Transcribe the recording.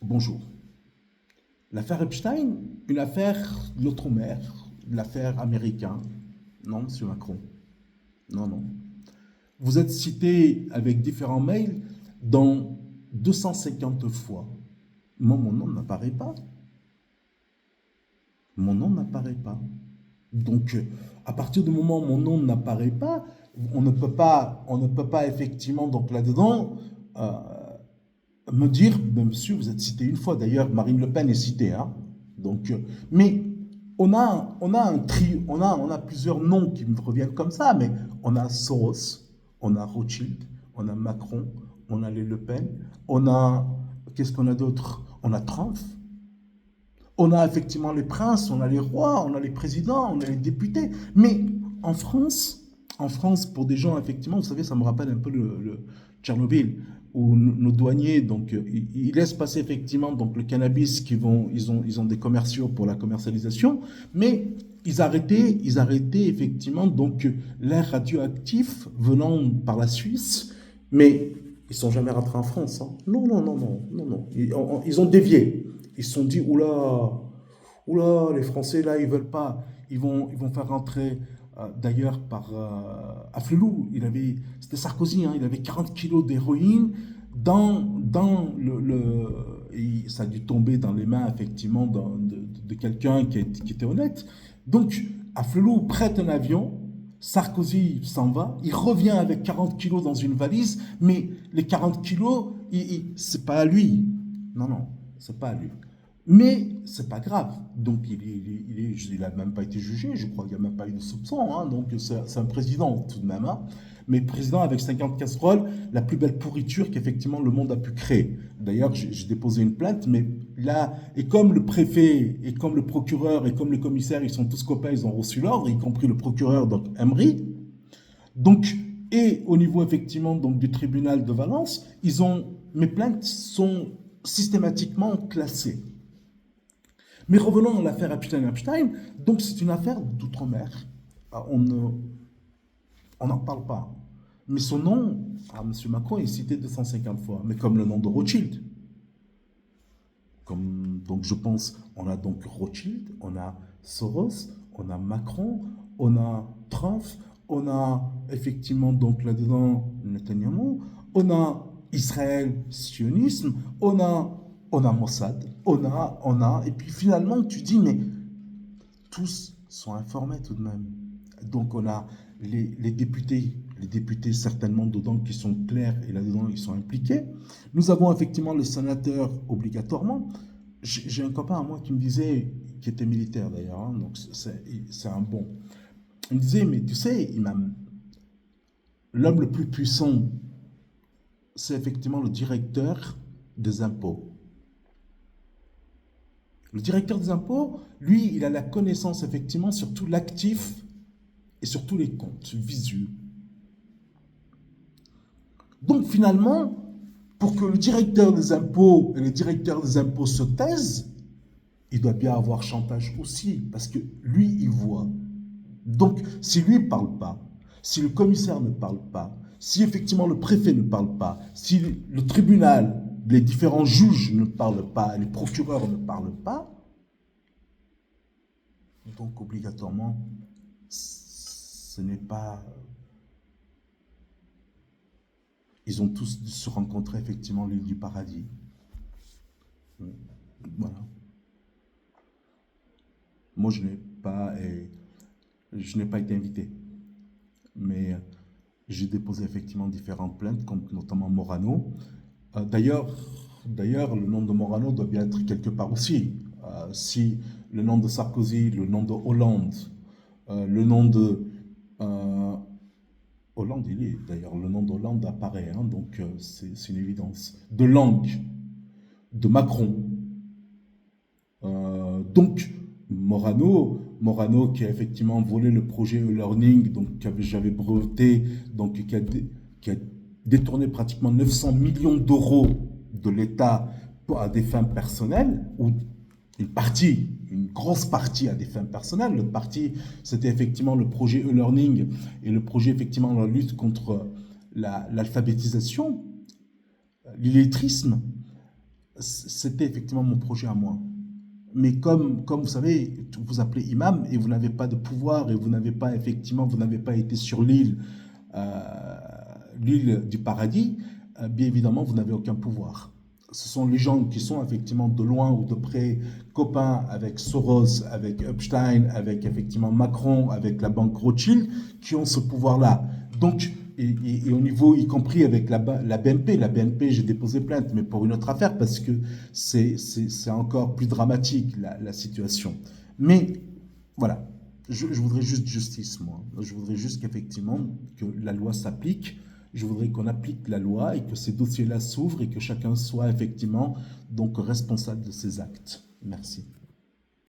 Bonjour. L'affaire Epstein, une affaire de l'outre-mer, l'affaire américaine. Non, monsieur Macron. Non, non. Vous êtes cité avec différents mails dans 250 fois. Moi, mon nom n'apparaît pas. Mon nom n'apparaît pas. Donc, à partir du moment où mon nom n'apparaît pas, on ne peut pas effectivement, donc là-dedans, euh, me dire, ben, monsieur, vous êtes cité une fois. D'ailleurs, Marine Le Pen est citée, hein. Donc, mais on a un tri, on a plusieurs noms qui me reviennent comme ça, mais on a Soros, on a Rothschild, on a Macron, on a les Le Pen, on a, qu'est-ce qu'on a d'autre? On a Trump, on a effectivement les princes, on a les rois, on a les présidents, on a les députés. Mais en France, pour des gens, effectivement, vous savez, ça me rappelle un peu le Tchernobyl, où nos douaniers, donc, ils laissent passer effectivement donc, le cannabis ils ont des commerciaux pour la commercialisation, mais ils arrêtaient effectivement donc l'air radioactif venant par la Suisse, mais ils sont jamais rentrés en France, hein. Non, non, non, non, non, non. Ils ont dévié. Ils se sont dit, oula, oula, les Français là, ils veulent pas. Ils vont faire rentrer, d'ailleurs, par Afflelou. C'était Sarkozy, hein, il avait 40 kilos d'héroïne dans ça a dû tomber dans les mains, effectivement, de quelqu'un qui était honnête. Donc, Afflelou prête un avion, Sarkozy s'en va, il revient avec 40 kilos dans une valise, mais les 40 kilos, c'est pas à lui. Non, non, c'est pas à lui. Mais c'est pas grave. Donc il a même pas été jugé, je crois qu'il n'y a même pas eu de soupçon, hein. Donc c'est un président tout de même, hein. Mais président avec 50 casseroles, la plus belle pourriture qu'effectivement le monde a pu créer. D'ailleurs, j'ai déposé une plainte, mais là, et comme le préfet, et comme le procureur, et comme le commissaire, ils sont tous copains, ils ont reçu l'ordre, y compris le procureur, donc Emery. Donc, et au niveau effectivement donc, du tribunal de Valence, mes plaintes sont systématiquement classées. Mais revenons à l'affaire Epstein-Epstein. Donc c'est une affaire d'outre-mer. On n'en parle pas. Mais son nom, M. Macron, est cité 250 fois. Mais comme le nom de Rothschild. Donc je pense, on a donc Rothschild, on a Soros, on a Macron, on a Trump, on a effectivement donc là-dedans Netanyahu, on a Israël, sionisme, on a Mossad, et puis finalement tu dis mais tous sont informés tout de même. Donc on a les députés certainement dedans qui sont clairs et là-dedans ils sont impliqués. Nous avons effectivement le sénateur obligatoirement. J'ai un copain à moi qui me disait, qui était militaire d'ailleurs, hein, donc c'est un bon. Il me disait, mais tu sais, Imam, l'homme le plus puissant, c'est effectivement le directeur des impôts. Le directeur des impôts, lui, il a la connaissance effectivement sur tout l'actif et sur tous les comptes visuels. Donc finalement, pour que le directeur des impôts et le directeur des impôts se taisent, il doit bien avoir chantage aussi, parce que lui, il voit. Donc, si lui ne parle pas, si le commissaire ne parle pas, si effectivement le préfet ne parle pas, si le tribunal, les différents juges ne parlent pas, les procureurs ne parlent pas, donc obligatoirement, ce n'est pas. Ils ont tous dû se rencontrer effectivement l'île du paradis. Voilà. Moi, je n'ai pas été invité, mais j'ai déposé effectivement différentes plaintes, comme notamment Morano. D'ailleurs, le nom de Morano doit bien être quelque part aussi. Si le nom de Sarkozy, le nom de Hollande, le nom de Hollande, il est d'ailleurs, le nom d'Hollande apparaît, hein, donc c'est une évidence. De Langue, de Macron. Donc, Morano qui a effectivement volé le projet e-learning, donc que j'avais breveté, donc qui a détourné pratiquement 900 millions d'euros de l'État à des fins personnelles, ou une grosse partie à des fins personnelles. L'autre partie, c'était effectivement le projet e-learning et le projet effectivement de la lutte contre l'alphabétisation, l'illettrisme. c'était effectivement mon projet à moi. Mais comme vous savez, vous appelez imam et vous n'avez pas de pouvoir et vous n'avez pas, effectivement, vous n'avez pas été sur euh, l'île du paradis, bien évidemment, vous n'avez aucun pouvoir. Ce sont les gens qui sont effectivement de loin ou de près copains avec Soros, avec Epstein, avec effectivement Macron, avec la banque Rothschild, qui ont ce pouvoir-là. Donc, et au niveau, y compris avec la BNP, j'ai déposé plainte, mais pour une autre affaire, parce que c'est encore plus dramatique, la situation. Mais voilà, je voudrais juste justice, moi. Je voudrais juste qu'effectivement, que la loi s'applique. Je voudrais qu'on applique la loi et que ces dossiers-là s'ouvrent et que chacun soit effectivement donc responsable de ses actes. Merci.